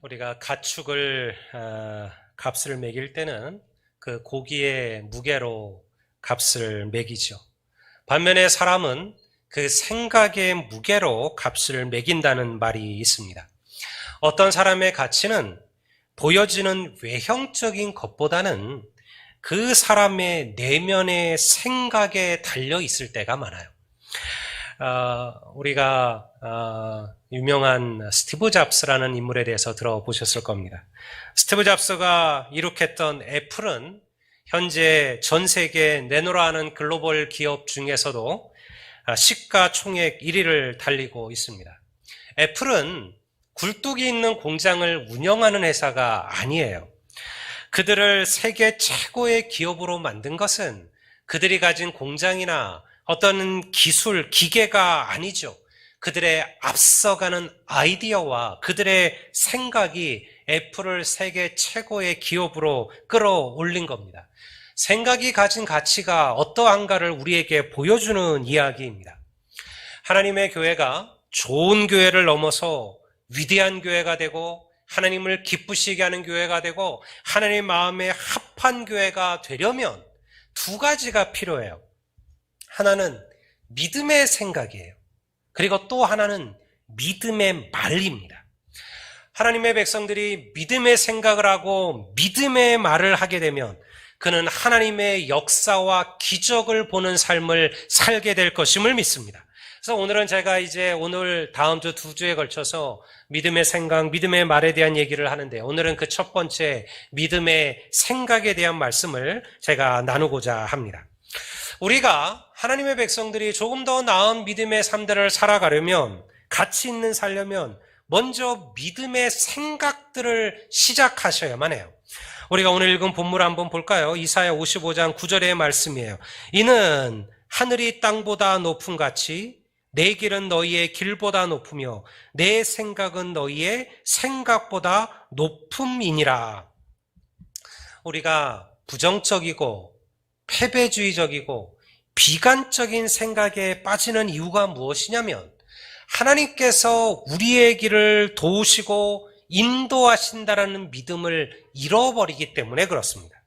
우리가 가축을 값을 매길 때는 그 고기의 무게로 값을 매기죠. 반면에 사람은 그 생각의 무게로 값을 매긴다는 말이 있습니다. 어떤 사람의 가치는 보여지는 외형적인 것보다는 그 사람의 내면의 생각에 달려 있을 때가 많아요. 우리가 유명한 스티브 잡스라는 인물에 대해서 들어보셨을 겁니다. 스티브 잡스가 이룩했던 애플은 현재 전 세계 내노라 하는 글로벌 기업 중에서도 시가총액 1위를 달리고 있습니다. 애플은 굴뚝이 있는 공장을 운영하는 회사가 아니에요. 그들을 세계 최고의 기업으로 만든 것은 그들이 가진 공장이나 어떤 기술, 기계가 아니죠. 그들의 앞서가는 아이디어와 그들의 생각이 애플을 세계 최고의 기업으로 끌어올린 겁니다. 생각이 가진 가치가 어떠한가를 우리에게 보여주는 이야기입니다. 하나님의 교회가 좋은 교회를 넘어서 위대한 교회가 되고 하나님을 기쁘시게 하는 교회가 되고 하나님 마음에 합한 교회가 되려면 두 가지가 필요해요. 하나는 믿음의 생각이에요. 그리고 또 하나는 믿음의 말입니다. 하나님의 백성들이 믿음의 생각을 하고 믿음의 말을 하게 되면 그는 하나님의 역사와 기적을 보는 삶을 살게 될 것임을 믿습니다. 그래서 오늘은 제가 오늘 다음 주 2주에 걸쳐서 믿음의 생각, 믿음의 말에 대한 얘기를 하는데 오늘은 그 첫 번째 믿음의 생각에 대한 말씀을 제가 나누고자 합니다. 우리가 하나님의 백성들이 조금 더 나은 믿음의 삶들을 살아가려면, 가치 있는 살려면 먼저 믿음의 생각들을 시작하셔야만 해요. 우리가 오늘 읽은 본문을 한번 볼까요? 이사야 55장 9절의 말씀이에요. 이는 하늘이 땅보다 높은 같이 내 길은 너희의 길보다 높으며 내 생각은 너희의 생각보다 높음이니라. 우리가 부정적이고 패배주의적이고 비관적인 생각에 빠지는 이유가 무엇이냐면 하나님께서 우리의 길을 도우시고 인도하신다라는 믿음을 잃어버리기 때문에 그렇습니다.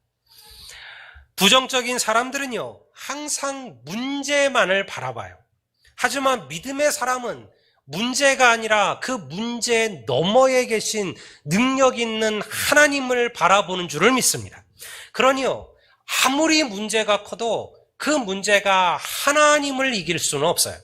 부정적인 사람들은요, 항상 문제만을 바라봐요. 하지만 믿음의 사람은 문제가 아니라 그 문제 너머에 계신 능력 있는 하나님을 바라보는 줄을 믿습니다. 그러니요, 아무리 문제가 커도 그 문제가 하나님을 이길 수는 없어요.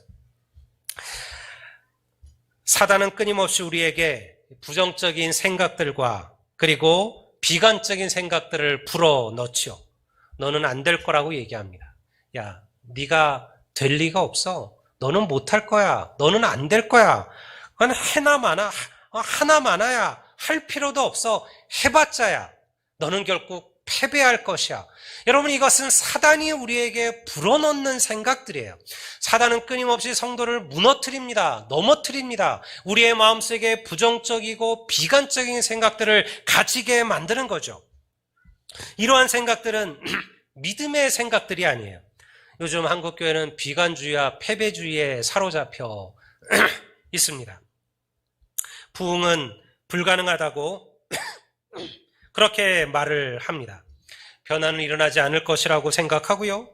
사단은 끊임없이 우리에게 부정적인 생각들과 그리고 비관적인 생각들을 불어넣지요. 너는 안 될 거라고 얘기합니다. 야, 네가 될 리가 없어. 너는 못할 거야. 너는 안 될 거야. 그건 하나 많아야 할 필요도 없어. 해봤자야. 너는 결국 패배할 것이야. 여러분, 이것은 사단이 우리에게 불어넣는 생각들이에요. 사단은 끊임없이 성도를 무너뜨립니다. 넘어뜨립니다. 우리의 마음속에 부정적이고 비관적인 생각들을 가지게 만드는 거죠. 이러한 생각들은 믿음의 생각들이 아니에요. 요즘 한국교회는 비관주의와 패배주의에 사로잡혀 있습니다. 부흥은 불가능하다고 그렇게 말을 합니다. 변화는 일어나지 않을 것이라고 생각하고요.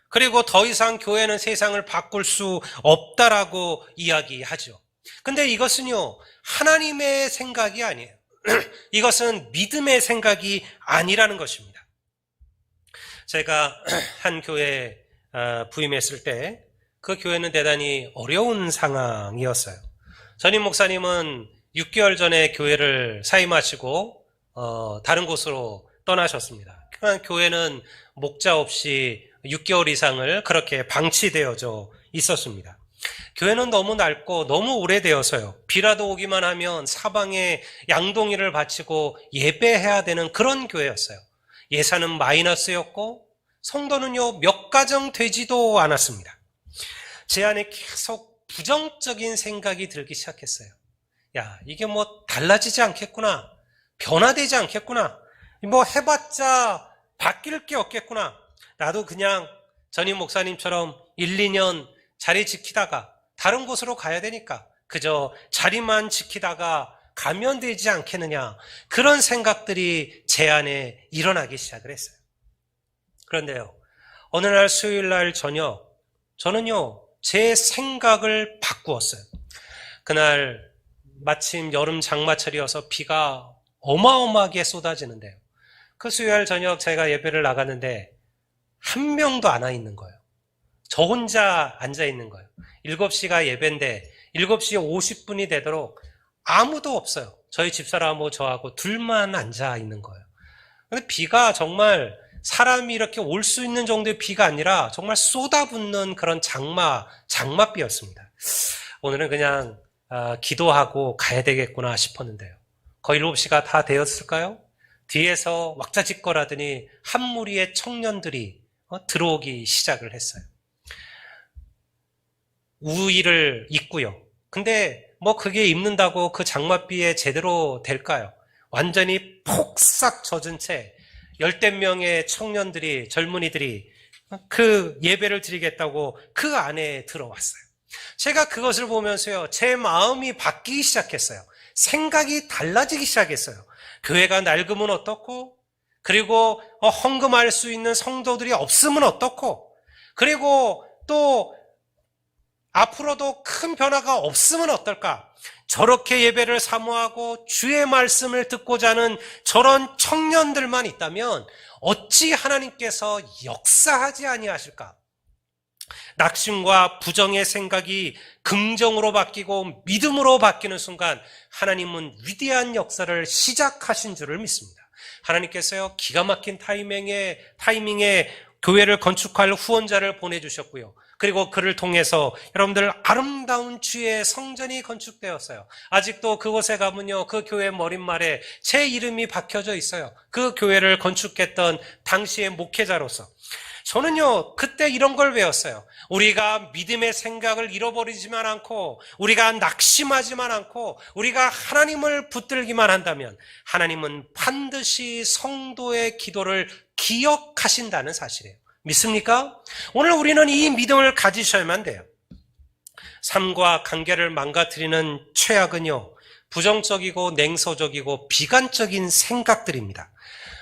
그리고 더 이상 교회는 세상을 바꿀 수 없다라고 이야기하죠. 근데 이것은요, 하나님의 생각이 아니에요. 이것은 믿음의 생각이 아니라는 것입니다. 제가 한 교회에 부임했을 때 그 교회는 대단히 어려운 상황이었어요. 전임 목사님은 6개월 전에 교회를 사임하시고 다른 곳으로 떠나셨습니다. 그러나 교회는 목자 없이 6개월 이상을 그렇게 방치되어져 있었습니다. 교회는 너무 낡고 너무 오래되어서요. 비라도 오기만 하면 사방에 양동이를 바치고 예배해야 되는 그런 교회였어요. 예산은 마이너스였고 성도는요, 몇 가정 되지도 않았습니다. 제 안에 계속 부정적인 생각이 들기 시작했어요. 야, 이게 뭐 달라지지 않겠구나. 변화되지 않겠구나. 뭐 해봤자 바뀔 게 없겠구나. 나도 그냥 전임 목사님처럼 1, 2년 자리 지키다가 다른 곳으로 가야 되니까 그저 자리만 지키다가 가면 되지 않겠느냐, 그런 생각들이 제 안에 일어나기 시작을 했어요. 그런데요, 어느 날 수요일 날 저녁, 저는요 제 생각을 바꾸었어요. 그날 마침 여름 장마철이어서 비가 어마어마하게 쏟아지는데요, 그 수요일 저녁 제가 예배를 나갔는데 한 명도 안 와 있는 거예요. 저 혼자 앉아 있는 거예요. 7시가 예배인데 7시 50분이 되도록 아무도 없어요. 저희 집사람하고 저하고 둘만 앉아 있는 거예요. 근데 비가 정말 사람이 이렇게 올 수 있는 정도의 비가 아니라 정말 쏟아붓는 그런 장맛비였습니다. 오늘은 그냥 기도하고 가야 되겠구나 싶었는데요, 거의 7시가 다 되었을까요? 뒤에서 왁자지껄하더니 한 무리의 청년들이 들어오기 시작을 했어요. 우의를 입고요. 근데 뭐 그게 입는다고 그 장맛비에 제대로 될까요? 완전히 폭삭 젖은 채 열댓 명의 청년들이, 젊은이들이 그 예배를 드리겠다고 그 안에 들어왔어요. 제가 그것을 보면서요, 제 마음이 바뀌기 시작했어요. 생각이 달라지기 시작했어요. 교회가 낡으면 어떻고, 그리고 헌금할 수 있는 성도들이 없으면 어떻고, 그리고 또 앞으로도 큰 변화가 없으면 어떨까? 저렇게 예배를 사모하고 주의 말씀을 듣고자 하는 저런 청년들만 있다면 어찌 하나님께서 역사하지 아니하실까? 낙심과 부정의 생각이 긍정으로 바뀌고 믿음으로 바뀌는 순간 하나님은 위대한 역사를 시작하신 줄을 믿습니다. 하나님께서요, 기가 막힌 타이밍에 교회를 건축할 후원자를 보내주셨고요, 그리고 그를 통해서 여러분들 아름다운 주의 성전이 건축되었어요. 아직도 그곳에 가면요, 그 교회 머릿말에 제 이름이 박혀져 있어요. 그 교회를 건축했던 당시의 목회자로서. 저는요 그때 이런 걸 배웠어요. 우리가 믿음의 생각을 잃어버리지만 않고, 우리가 낙심하지만 않고, 우리가 하나님을 붙들기만 한다면 하나님은 반드시 성도의 기도를 기억하신다는 사실이에요. 믿습니까? 오늘 우리는 이 믿음을 가지셔야만 돼요. 삶과 관계를 망가뜨리는 최악은요, 부정적이고 냉소적이고 비관적인 생각들입니다.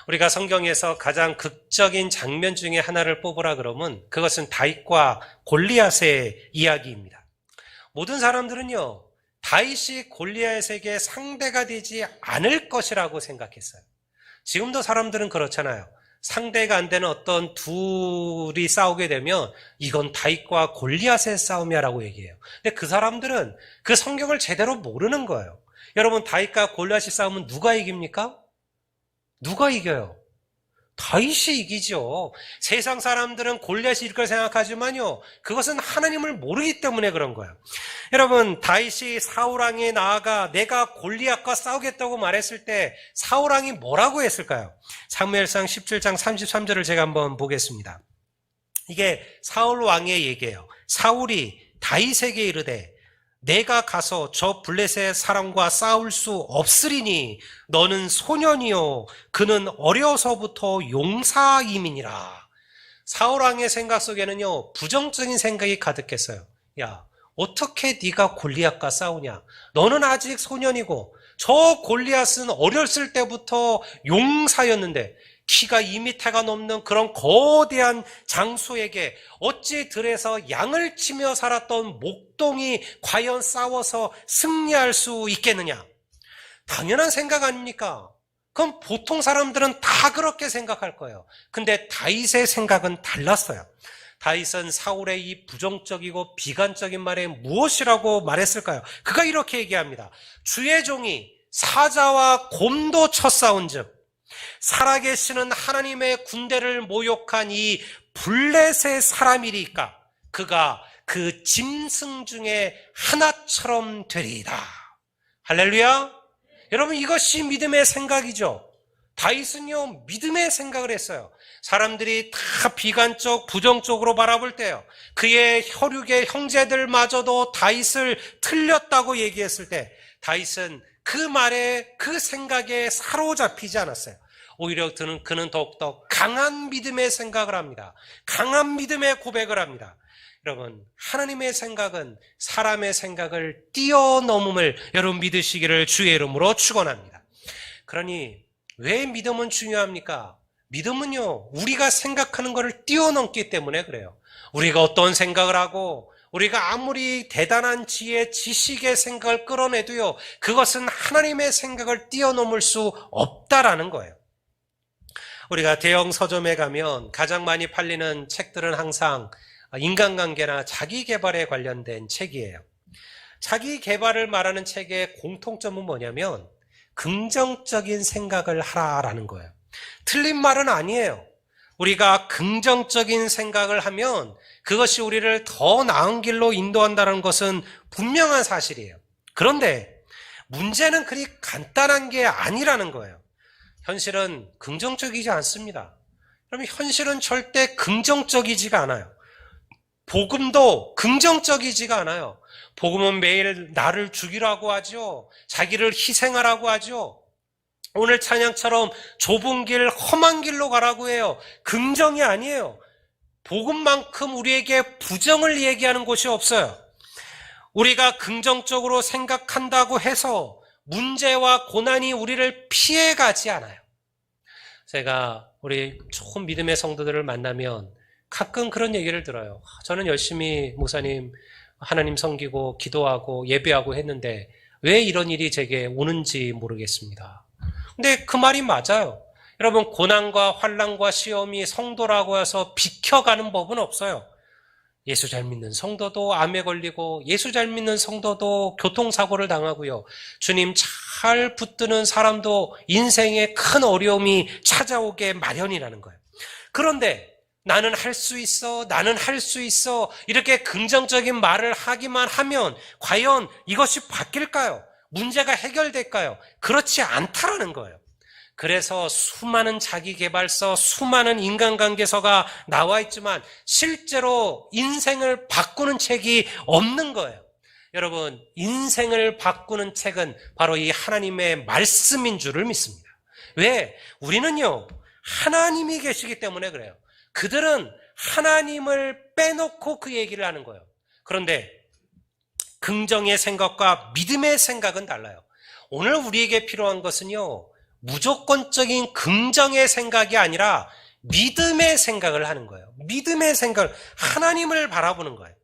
우리가 성경에서 가장 극적인 장면 중에 하나를 뽑으라 그러면 그것은 다윗과 골리앗의 이야기입니다. 모든 사람들은요, 다윗이 골리앗에게 상대가 되지 않을 것이라고 생각했어요. 지금도 사람들은 그렇잖아요. 상대가 안 되는 어떤 둘이 싸우게 되면 이건 다윗과 골리앗의 싸움이야라고 얘기해요. 근데 그 사람들은 그 성경을 제대로 모르는 거예요. 여러분, 다윗과 골리앗이 싸우면 누가 이깁니까? 누가 이겨요? 다윗이 이기죠. 세상 사람들은 골리앗이 이길 걸 생각하지만요, 그것은 하나님을 모르기 때문에 그런 거예요. 여러분, 다윗이 사울왕에 나아가 내가 골리앗과 싸우겠다고 말했을 때 사울왕이 뭐라고 했을까요? 사무엘상 17장 33절을 제가 한번 보겠습니다. 이게 사울왕의 얘기예요. 사울이 다윗에게 이르되 내가 가서 저 블레셋 사람과 싸울 수 없으리니 너는 소년이요 그는 어려서부터 용사임이니라. 사울왕의 생각 속에는요, 부정적인 생각이 가득했어요. 야, 어떻게 네가 골리앗과 싸우냐? 너는 아직 소년이고 저 골리앗은 어렸을 때부터 용사였는데 키가 2m가 넘는 그런 거대한 장수에게 어찌 들에서 양을 치며 살았던 목동이 과연 싸워서 승리할 수 있겠느냐? 당연한 생각 아닙니까? 그럼 보통 사람들은 다 그렇게 생각할 거예요. 근데 다윗의 생각은 달랐어요. 다윗은 사울의 이 부정적이고 비관적인 말에 무엇이라고 말했을까요? 그가 이렇게 얘기합니다. 주의 종이 사자와 곰도 쳤사온즉 살아계시는 하나님의 군대를 모욕한 이 블레셋 사람이리까 그가 그 짐승 중에 하나처럼 되리이다. 할렐루야. 여러분, 이것이 믿음의 생각이죠. 다윗은요, 믿음의 생각을 했어요. 사람들이 다 비관적, 부정적으로 바라볼 때요, 그의 혈육의 형제들마저도 다윗을 틀렸다고 얘기했을 때 다윗은 그 말에, 그 생각에 사로잡히지 않았어요. 오히려 그는 더욱더 강한 믿음의 생각을 합니다. 강한 믿음의 고백을 합니다. 여러분, 하나님의 생각은 사람의 생각을 뛰어넘음을 여러분 믿으시기를 주의 이름으로 축원합니다. 그러니 왜 믿음은 중요합니까? 믿음은요, 우리가 생각하는 것을 뛰어넘기 때문에 그래요. 우리가 어떤 생각을 하고 우리가 아무리 대단한 지혜, 지식의 생각을 끌어내도요, 그것은 하나님의 생각을 뛰어넘을 수 없다라는 거예요. 우리가 대형 서점에 가면 가장 많이 팔리는 책들은 항상 인간관계나 자기개발에 관련된 책이에요. 자기개발을 말하는 책의 공통점은 뭐냐면 긍정적인 생각을 하라라는 거예요. 틀린 말은 아니에요. 우리가 긍정적인 생각을 하면 그것이 우리를 더 나은 길로 인도한다는 것은 분명한 사실이에요. 그런데 문제는 그리 간단한 게 아니라는 거예요. 현실은 긍정적이지 않습니다. 그러면 현실은 절대 긍정적이지가 않아요. 복음도 긍정적이지가 않아요. 복음은 매일 나를 죽이라고 하죠. 자기를 희생하라고 하죠. 오늘 찬양처럼 좁은 길, 험한 길로 가라고 해요. 긍정이 아니에요. 복음만큼 우리에게 부정을 얘기하는 곳이 없어요. 우리가 긍정적으로 생각한다고 해서 문제와 고난이 우리를 피해가지 않아요. 제가 우리 좋은 믿음의 성도들을 만나면 가끔 그런 얘기를 들어요. 저는 열심히 목사님 하나님 섬기고 기도하고 예배하고 했는데 왜 이런 일이 제게 오는지 모르겠습니다. 근데 그 말이 맞아요. 여러분, 고난과 환난과 시험이 성도라고 해서 비켜가는 법은 없어요. 예수 잘 믿는 성도도 암에 걸리고 예수 잘 믿는 성도도 교통사고를 당하고요. 주님 잘 붙드는 사람도 인생에 큰 어려움이 찾아오게 마련이라는 거예요. 그런데 나는 할 수 있어, 나는 할 수 있어 이렇게 긍정적인 말을 하기만 하면 과연 이것이 바뀔까요? 문제가 해결될까요? 그렇지 않다라는 거예요. 그래서 수많은 자기계발서, 수많은 인간관계서가 나와 있지만 실제로 인생을 바꾸는 책이 없는 거예요. 여러분, 인생을 바꾸는 책은 바로 이 하나님의 말씀인 줄을 믿습니다. 왜? 우리는요, 하나님이 계시기 때문에 그래요. 그들은 하나님을 빼놓고 그 얘기를 하는 거예요. 그런데 긍정의 생각과 믿음의 생각은 달라요. 오늘 우리에게 필요한 것은요, 무조건적인 긍정의 생각이 아니라 믿음의 생각을 하는 거예요. 믿음의 생각을, 하나님을 바라보는 거예요.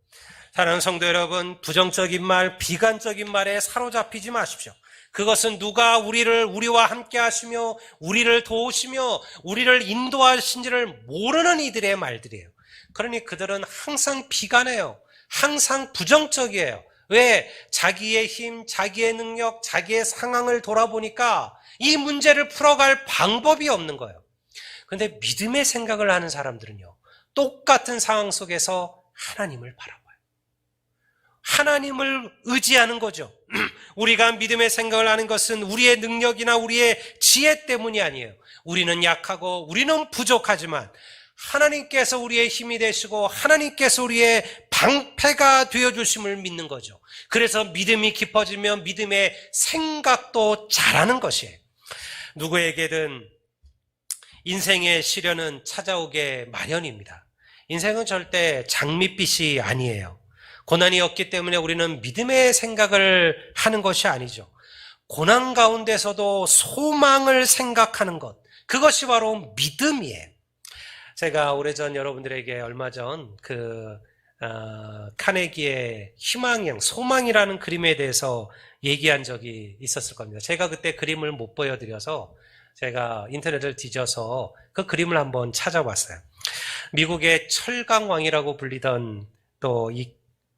사랑하는 성도 여러분, 부정적인 말, 비관적인 말에 사로잡히지 마십시오. 그것은 누가 우리와 함께 하시며 우리를 도우시며 우리를 인도하신지를 모르는 이들의 말들이에요. 그러니 그들은 항상 비관해요. 항상 부정적이에요. 왜? 자기의 힘, 자기의 능력, 자기의 상황을 돌아보니까 이 문제를 풀어갈 방법이 없는 거예요. 그런데 믿음의 생각을 하는 사람들은요, 똑같은 상황 속에서 하나님을 바라봐요. 하나님을 의지하는 거죠. 우리가 믿음의 생각을 하는 것은 우리의 능력이나 우리의 지혜 때문이 아니에요. 우리는 약하고 우리는 부족하지만 하나님께서 우리의 힘이 되시고 하나님께서 우리의 방패가 되어주심을 믿는 거죠. 그래서 믿음이 깊어지면 믿음의 생각도 잘하는 것이에요. 누구에게든 인생의 시련은 찾아오게 마련입니다. 인생은 절대 장밋빛이 아니에요. 고난이 없기 때문에 우리는 믿음의 생각을 하는 것이 아니죠. 고난 가운데서도 소망을 생각하는 것, 그것이 바로 믿음이에요. 제가 오래전 여러분들에게 얼마 전 카네기의 희망형, 소망이라는 그림에 대해서 얘기한 적이 있었을 겁니다. 제가 그때 그림을 못 보여드려서 제가 인터넷을 뒤져서 그 그림을 한번 찾아봤어요. 미국의 철강왕이라고 불리던 또 이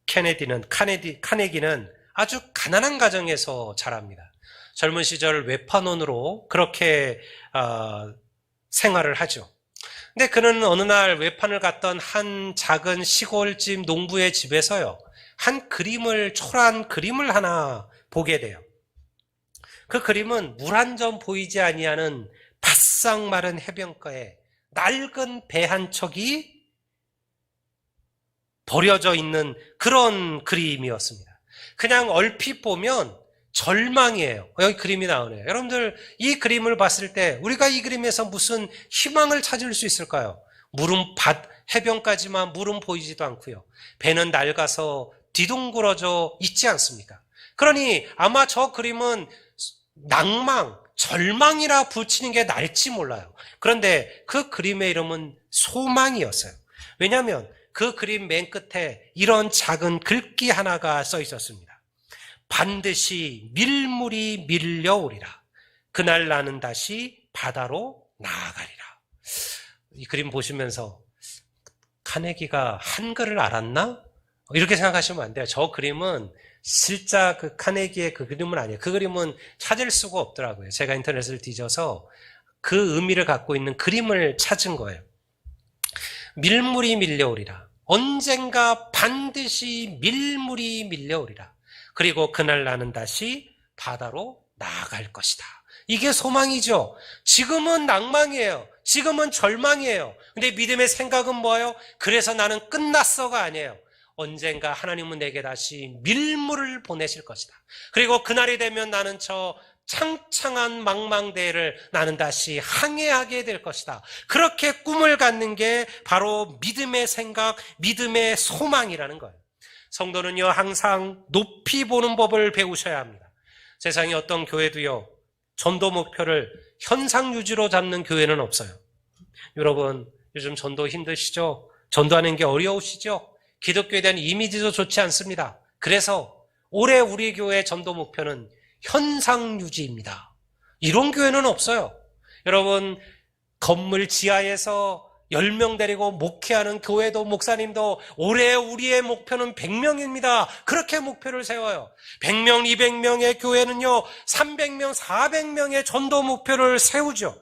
카네기는 아주 가난한 가정에서 자랍니다. 젊은 시절 외판원으로 그렇게 생활을 하죠. 근데 그는 어느 날 외판을 갔던 한 작은 시골집 농부의 집에서요, 초라한 그림을 하나 보게 돼요. 그 그림은 물 한 점 보이지 아니하는 바싹 마른 해변가에 낡은 배 한 척이 버려져 있는 그런 그림이었습니다. 그냥 얼핏 보면 절망이에요. 여기 그림이 나오네요. 여러분들 이 그림을 봤을 때 우리가 이 그림에서 무슨 희망을 찾을 수 있을까요? 물은 해변까지만 물은 보이지도 않고요. 배는 낡아서 뒤둥그러져 있지 않습니까? 그러니 아마 저 그림은 낭망, 절망이라 붙이는 게 나을지 몰라요. 그런데 그 그림의 이름은 소망이었어요. 왜냐하면 그 그림 맨 끝에 이런 작은 글귀 하나가 써 있었습니다. 반드시 밀물이 밀려오리라. 그날 나는 다시 바다로 나아가리라. 이 그림 보시면서 카네기가 한글을 알았나? 이렇게 생각하시면 안 돼요. 저 그림은 실제 그 카네기의 그 그림은 아니에요. 그 그림은 찾을 수가 없더라고요. 제가 인터넷을 뒤져서 그 의미를 갖고 있는 그림을 찾은 거예요. 밀물이 밀려오리라. 언젠가 반드시 밀물이 밀려오리라. 그리고 그날 나는 다시 바다로 나아갈 것이다. 이게 소망이죠. 지금은 낭망이에요. 지금은 절망이에요. 근데 믿음의 생각은 뭐예요? 그래서 나는 끝났어가 아니에요. 언젠가 하나님은 내게 다시 밀물을 보내실 것이다. 그리고 그날이 되면 나는 저 창창한 망망대해를 나는 다시 항해하게 될 것이다. 그렇게 꿈을 갖는 게 바로 믿음의 생각, 믿음의 소망이라는 거예요. 성도는요, 항상 높이 보는 법을 배우셔야 합니다. 세상에 어떤 교회도요, 전도 목표를 현상 유지로 잡는 교회는 없어요. 여러분, 요즘 전도 힘드시죠? 전도하는 게 어려우시죠? 기독교에 대한 이미지도 좋지 않습니다. 그래서 올해 우리 교회 전도 목표는 현상 유지입니다. 이런 교회는 없어요. 여러분, 건물 지하에서 10명 데리고 목회하는 교회도 목사님도 올해 우리의 목표는 100명입니다. 그렇게 목표를 세워요. 100명, 200명의 교회는요, 300명, 400명의 전도 목표를 세우죠.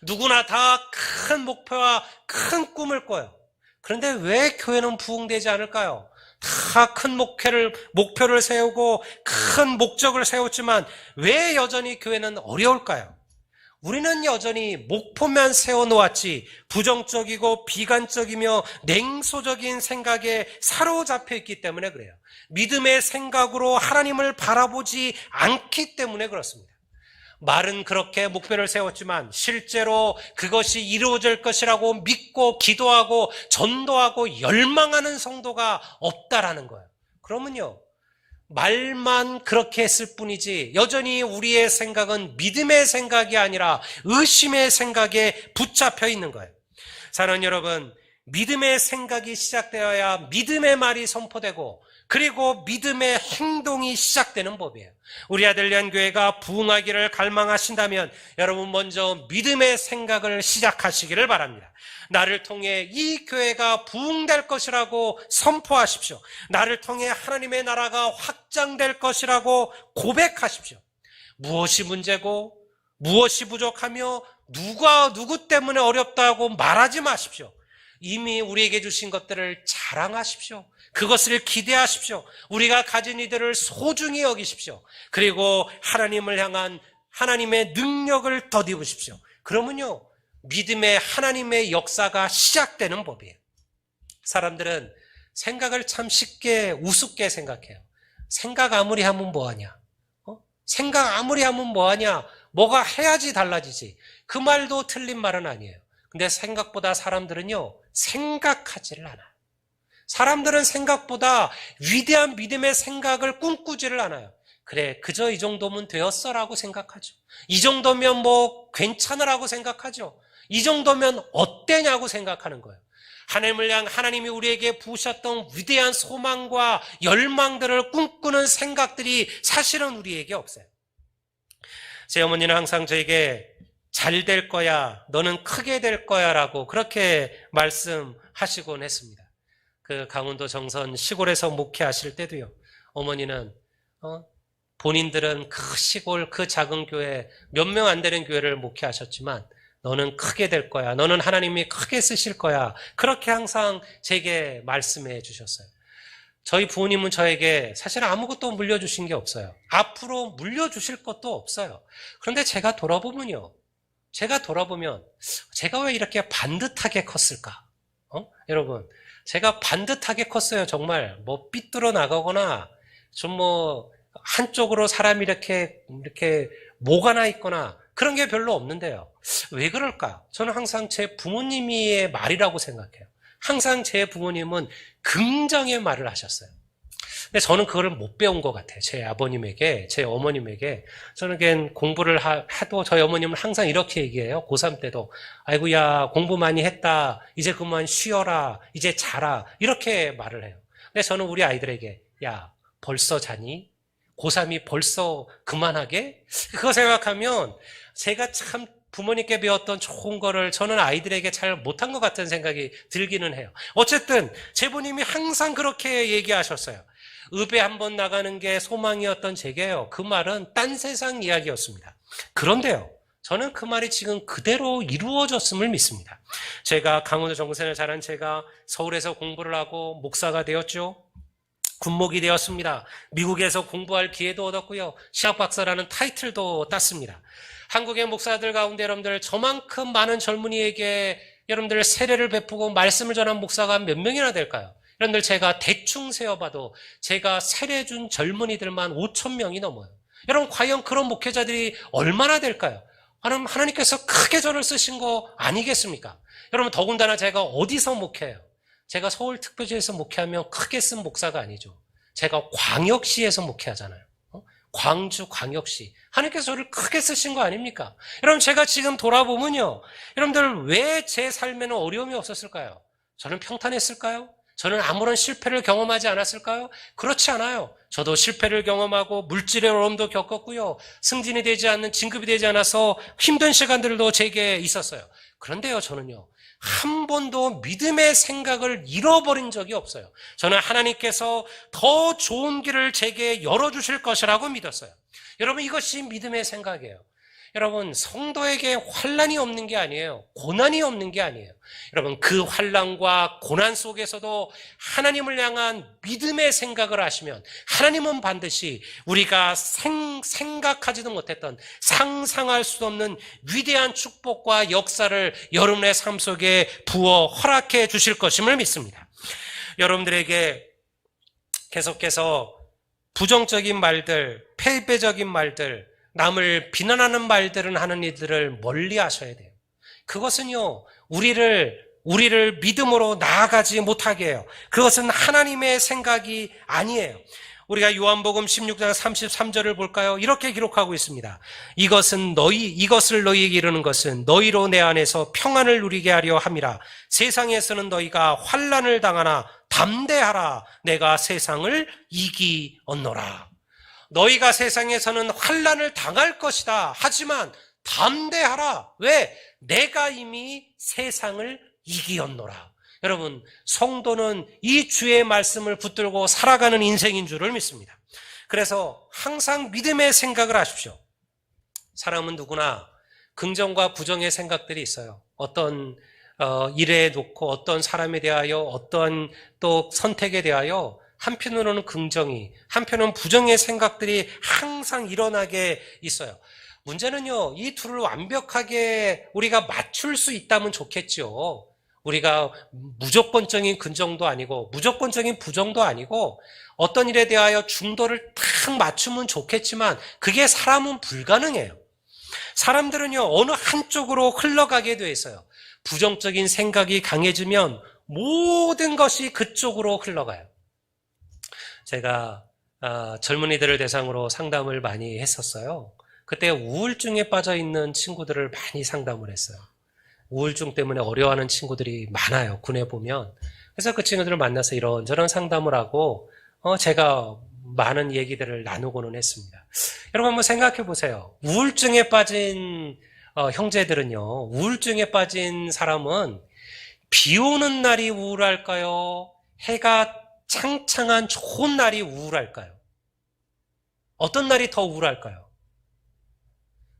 누구나 다 큰 목표와 큰 꿈을 꿔요. 그런데 왜 교회는 부흥되지 않을까요? 다 큰 목표를 세우고 큰 목적을 세웠지만 왜 여전히 교회는 어려울까요? 우리는 여전히 목표만 세워놓았지 부정적이고 비관적이며 냉소적인 생각에 사로잡혀 있기 때문에 그래요. 믿음의 생각으로 하나님을 바라보지 않기 때문에 그렇습니다. 말은 그렇게 목표를 세웠지만 실제로 그것이 이루어질 것이라고 믿고 기도하고 전도하고 열망하는 성도가 없다라는 거예요. 그러면요, 말만 그렇게 했을 뿐이지 여전히 우리의 생각은 믿음의 생각이 아니라 의심의 생각에 붙잡혀 있는 거예요. 사랑하는 여러분, 믿음의 생각이 시작되어야 믿음의 말이 선포되고 그리고 믿음의 행동이 시작되는 법이에요. 우리 아들리안 교회가 부흥하기를 갈망하신다면 여러분 먼저 믿음의 생각을 시작하시기를 바랍니다. 나를 통해 이 교회가 부흥될 것이라고 선포하십시오. 나를 통해 하나님의 나라가 확장될 것이라고 고백하십시오. 무엇이 문제고 무엇이 부족하며 누구 때문에 어렵다고 말하지 마십시오. 이미 우리에게 주신 것들을 자랑하십시오. 그것을 기대하십시오. 우리가 가진 이들을 소중히 여기십시오. 그리고 하나님을 향한 하나님의 능력을 덧입으십시오. 그러면요, 믿음의 하나님의 역사가 시작되는 법이에요. 사람들은 생각을 참 쉽게 우습게 생각해요. 생각 아무리 하면 뭐하냐? 생각 아무리 하면 뭐하냐? 뭐가 해야지 달라지지. 그 말도 틀린 말은 아니에요. 근데 생각보다 사람들은요, 생각하지를 않아요. 사람들은 생각보다 위대한 믿음의 생각을 꿈꾸지를 않아요. 그래, 그저 이 정도면 되었어라고 생각하죠. 이 정도면 뭐 괜찮으라고 생각하죠. 이 정도면 어때냐고 생각하는 거예요. 하나님을 향한 하나님이 우리에게 부으셨던 위대한 소망과 열망들을 꿈꾸는 생각들이 사실은 우리에게 없어요. 제 어머니는 항상 저에게 잘 될 거야, 너는 크게 될 거야 라고 그렇게 말씀하시곤 했습니다. 그 강원도 정선 시골에서 목회하실 때도요, 어머니는 본인들은 그 시골 그 작은 교회 몇 명 안 되는 교회를 목회하셨지만 너는 크게 될 거야, 너는 하나님이 크게 쓰실 거야, 그렇게 항상 제게 말씀해 주셨어요. 저희 부모님은 저에게 사실 아무것도 물려주신 게 없어요. 앞으로 물려주실 것도 없어요. 그런데 제가 돌아보면 제가 왜 이렇게 반듯하게 컸을까? 여러분, 제가 반듯하게 컸어요. 정말 뭐 삐뚤어 나가거나 좀 뭐 한쪽으로 사람이 이렇게 뭐가 나 있거나 그런 게 별로 없는데요. 왜 그럴까? 저는 항상 제 부모님의 말이라고 생각해요. 항상 제 부모님은 긍정의 말을 하셨어요. 근데 저는 그거를 못 배운 것 같아요. 제 아버님에게, 제 어머님에게. 저는 그냥 공부를 해도 저희 어머님은 항상 이렇게 얘기해요. 고3 때도. 아이고야, 공부 많이 했다. 이제 그만 쉬어라. 이제 자라. 이렇게 말을 해요. 근데 저는 우리 아이들에게, 야, 벌써 자니? 고3이 벌써 그만하게? 그거 생각하면 제가 참 부모님께 배웠던 좋은 거를 저는 아이들에게 잘 못한 것 같은 생각이 들기는 해요. 어쨌든 제 부모님이 항상 그렇게 얘기하셨어요. 읍에 한번 나가는 게 소망이었던 제게요. 그 말은 딴 세상 이야기였습니다. 그런데요, 저는 그 말이 지금 그대로 이루어졌음을 믿습니다. 제가 강원도 정선에 자란 제가 서울에서 공부를 하고 목사가 되었죠. 군목이 되었습니다. 미국에서 공부할 기회도 얻었고요. 신학박사라는 타이틀도 땄습니다. 한국의 목사들 가운데 여러분들 저만큼 많은 젊은이에게 여러분들 세례를 베푸고 말씀을 전한 목사가 몇 명이나 될까요? 여러분들 제가 대충 세어봐도 제가 세례 준 젊은이들만 5천 명이 넘어요. 여러분 과연 그런 목회자들이 얼마나 될까요? 하나님께서 크게 저를 쓰신 거 아니겠습니까? 여러분 더군다나 제가 어디서 목회해요? 제가 서울특별시에서 목회하면 크게 쓴 목사가 아니죠. 제가 광역시에서 목회하잖아요. 광주 광역시. 하나님께서 저를 크게 쓰신 거 아닙니까? 여러분 제가 지금 돌아보면요. 여러분들 왜 제 삶에는 어려움이 없었을까요? 저는 평탄했을까요? 저는 아무런 실패를 경험하지 않았을까요? 그렇지 않아요. 저도 실패를 경험하고 물질의 어려움도 겪었고요. 승진이 되지 않는, 진급이 되지 않아서 힘든 시간들도 제게 있었어요. 그런데요, 저는요. 한 번도 믿음의 생각을 잃어버린 적이 없어요. 저는 하나님께서 더 좋은 길을 제게 열어주실 것이라고 믿었어요. 여러분 이것이 믿음의 생각이에요. 여러분 성도에게 환난이 없는 게 아니에요. 고난이 없는 게 아니에요. 여러분 그 환난과 고난 속에서도 하나님을 향한 믿음의 생각을 하시면 하나님은 반드시 우리가 생각하지도 못했던 상상할 수 없는 위대한 축복과 역사를 여러분의 삶 속에 부어 허락해 주실 것임을 믿습니다. 여러분들에게 계속해서 부정적인 말들, 패배적인 말들, 남을 비난하는 말들은 하는 이들을 멀리 하셔야 돼요. 그것은요, 우리를 믿음으로 나아가지 못하게 해요. 그것은 하나님의 생각이 아니에요. 우리가 요한복음 16장 33절을 볼까요? 이렇게 기록하고 있습니다. 이것을 너희에게 이르는 것은 너희로 내 안에서 평안을 누리게 하려 함이라. 세상에서는 너희가 환난을 당하나 담대하라. 내가 세상을 이기었노라. 너희가 세상에서는 환난을 당할 것이다. 하지만 담대하라. 왜? 내가 이미 세상을 이기었노라. 여러분, 성도는 이 주의 말씀을 붙들고 살아가는 인생인 줄을 믿습니다. 그래서 항상 믿음의 생각을 하십시오. 사람은 누구나 긍정과 부정의 생각들이 있어요. 어떤 일에 놓고 어떤 사람에 대하여 어떤 또 선택에 대하여 한편으로는 긍정이, 한편은 부정의 생각들이 항상 일어나게 있어요. 문제는요, 이 둘을 완벽하게 우리가 맞출 수 있다면 좋겠죠. 우리가 무조건적인 긍정도 아니고 무조건적인 부정도 아니고 어떤 일에 대하여 중도를 딱 맞추면 좋겠지만 그게 사람은 불가능해요. 사람들은요, 어느 한쪽으로 흘러가게 돼 있어요. 부정적인 생각이 강해지면 모든 것이 그쪽으로 흘러가요. 제가 젊은이들을 대상으로 상담을 많이 했었어요. 그때 우울증에 빠져 있는 친구들을 많이 상담을 했어요. 우울증 때문에 어려워하는 친구들이 많아요. 군에 보면. 그래서 그 친구들을 만나서 이런저런 상담을 하고 제가 많은 얘기들을 나누고는 했습니다. 여러분 한번 생각해 보세요. 우울증에 빠진 형제들은요. 우울증에 빠진 사람은 비 오는 날이 우울할까요? 해가 창창한 좋은 날이 우울할까요? 어떤 날이 더 우울할까요?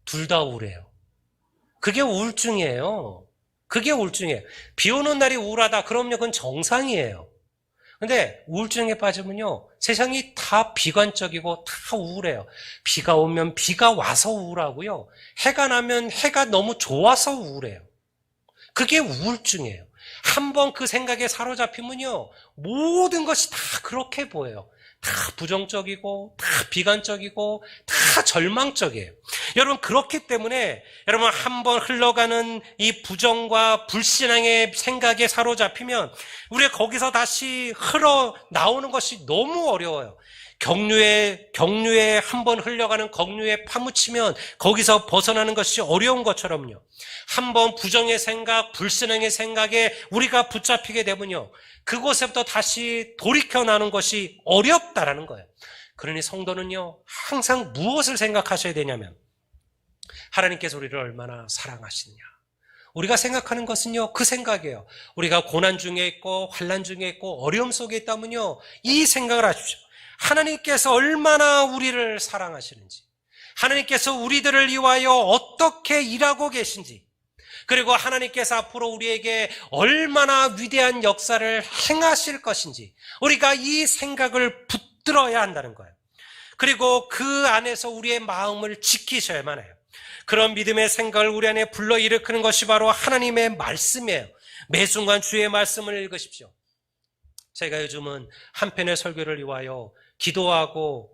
둘 다 우울해요. 그게 우울증이에요. 그게 우울증이에요. 비 오는 날이 우울하다. 그럼요, 그건 정상이에요. 근데 우울증에 빠지면요, 세상이 다 비관적이고 다 우울해요. 비가 오면 비가 와서 우울하고요. 해가 나면 해가 너무 좋아서 우울해요. 그게 우울증이에요. 한번 그 생각에 사로잡히면요, 모든 것이 다 그렇게 보여요. 다 부정적이고 다 비관적이고 다 절망적이에요. 여러분 그렇기 때문에 여러분 한번 흘러가는 이 부정과 불신앙의 생각에 사로잡히면 우리가 거기서 다시 흘러 나오는 것이 너무 어려워요. 경류에 한번 흘러가는 경류에 파묻히면 거기서 벗어나는 것이 어려운 것처럼요. 한번 부정의 생각, 불신앙의 생각에 우리가 붙잡히게 되면요. 그곳에부터 다시 돌이켜 나오는 것이 어렵다라는 거예요. 그러니 성도는요, 항상 무엇을 생각하셔야 되냐면 하나님께서 우리를 얼마나 사랑하시느냐. 우리가 생각하는 것은요, 그 생각이에요. 우리가 고난 중에 있고 환난 중에 있고 어려움 속에 있다면요, 이 생각을 하십시오. 하나님께서 얼마나 우리를 사랑하시는지, 하나님께서 우리들을 위하여 어떻게 일하고 계신지, 그리고 하나님께서 앞으로 우리에게 얼마나 위대한 역사를 행하실 것인지 우리가 이 생각을 붙들어야 한다는 거예요. 그리고 그 안에서 우리의 마음을 지키셔야만 해요. 그런 믿음의 생각을 우리 안에 불러일으키는 것이 바로 하나님의 말씀이에요. 매 순간 주의 말씀을 읽으십시오. 제가 요즘은 한 편의 설교를 위하여 기도하고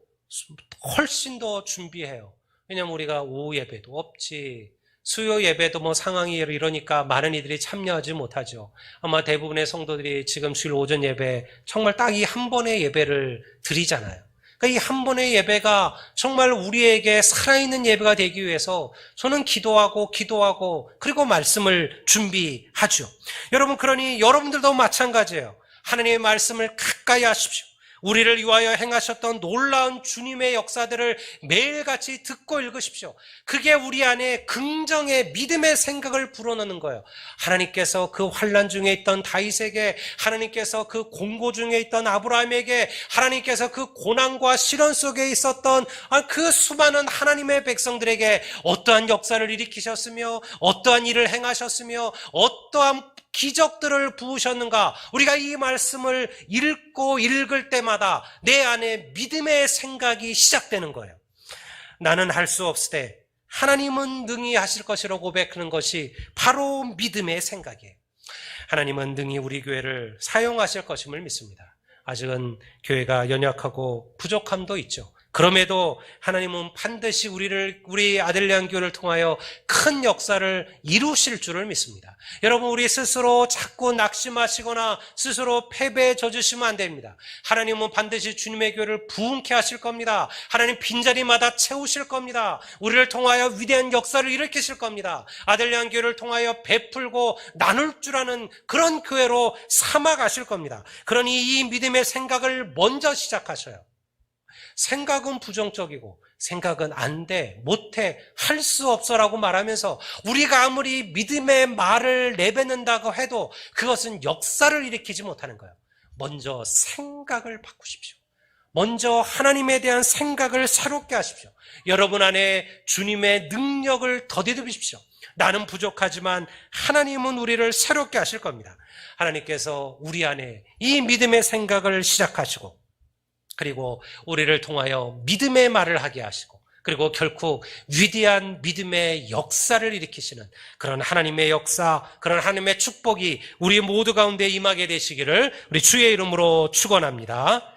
훨씬 더 준비해요. 왜냐하면 우리가 오후 예배도 없지, 수요 예배도 뭐 상황이 이러니까 많은 이들이 참여하지 못하죠. 아마 대부분의 성도들이 지금 주일 오전 예배 정말 딱 이 한 번의 예배를 드리잖아요. 그러니까 이 한 번의 예배가 정말 우리에게 살아있는 예배가 되기 위해서 저는 기도하고 그리고 말씀을 준비하죠. 여러분, 그러니 여러분들도 마찬가지예요. 하나님의 말씀을 가까이 하십시오. 우리를 위하여 행하셨던 놀라운 주님의 역사들을 매일같이 듣고 읽으십시오. 그게 우리 안에 긍정의 믿음의 생각을 불어넣는 거예요. 하나님께서 그 환난 중에 있던 다윗에게, 하나님께서 그 공고 중에 있던 아브라함에게, 하나님께서 그 고난과 시련 속에 있었던 그 수많은 하나님의 백성들에게 어떠한 역사를 일으키셨으며 어떠한 일을 행하셨으며 어떠한 기적들을 부으셨는가. 우리가 이 말씀을 읽고 읽을 때마다 내 안에 믿음의 생각이 시작되는 거예요. 나는 할 수 없으되 하나님은 능히 하실 것이라고 고백하는 것이 바로 믿음의 생각이에요. 하나님은 능히 우리 교회를 사용하실 것임을 믿습니다. 아직은 교회가 연약하고 부족함도 있죠. 그럼에도 하나님은 반드시 우리 아들레안 교회를 통하여 큰 역사를 이루실 줄을 믿습니다. 여러분, 우리 스스로 자꾸 낙심하시거나 스스로 패배에 젖으시면 안 됩니다. 하나님은 반드시 주님의 교회를 부흥케 하실 겁니다. 하나님 빈자리마다 채우실 겁니다. 우리를 통하여 위대한 역사를 일으키실 겁니다. 아들레안 교회를 통하여 베풀고 나눌 줄 아는 그런 교회로 삼아 가실 겁니다. 그러니 이 믿음의 생각을 먼저 시작하셔요. 생각은 부정적이고 생각은 안 돼, 못해, 할 수 없어라고 말하면서 우리가 아무리 믿음의 말을 내뱉는다고 해도 그것은 역사를 일으키지 못하는 거예요. 먼저 생각을 바꾸십시오. 먼저 하나님에 대한 생각을 새롭게 하십시오. 여러분 안에 주님의 능력을 더듬으십시오. 나는 부족하지만 하나님은 우리를 새롭게 하실 겁니다. 하나님께서 우리 안에 이 믿음의 생각을 시작하시고 그리고 우리를 통하여 믿음의 말을 하게 하시고 그리고 결코 위대한 믿음의 역사를 일으키시는 그런 하나님의 역사, 그런 하나님의 축복이 우리 모두 가운데 임하게 되시기를 우리 주의 이름으로 축원합니다.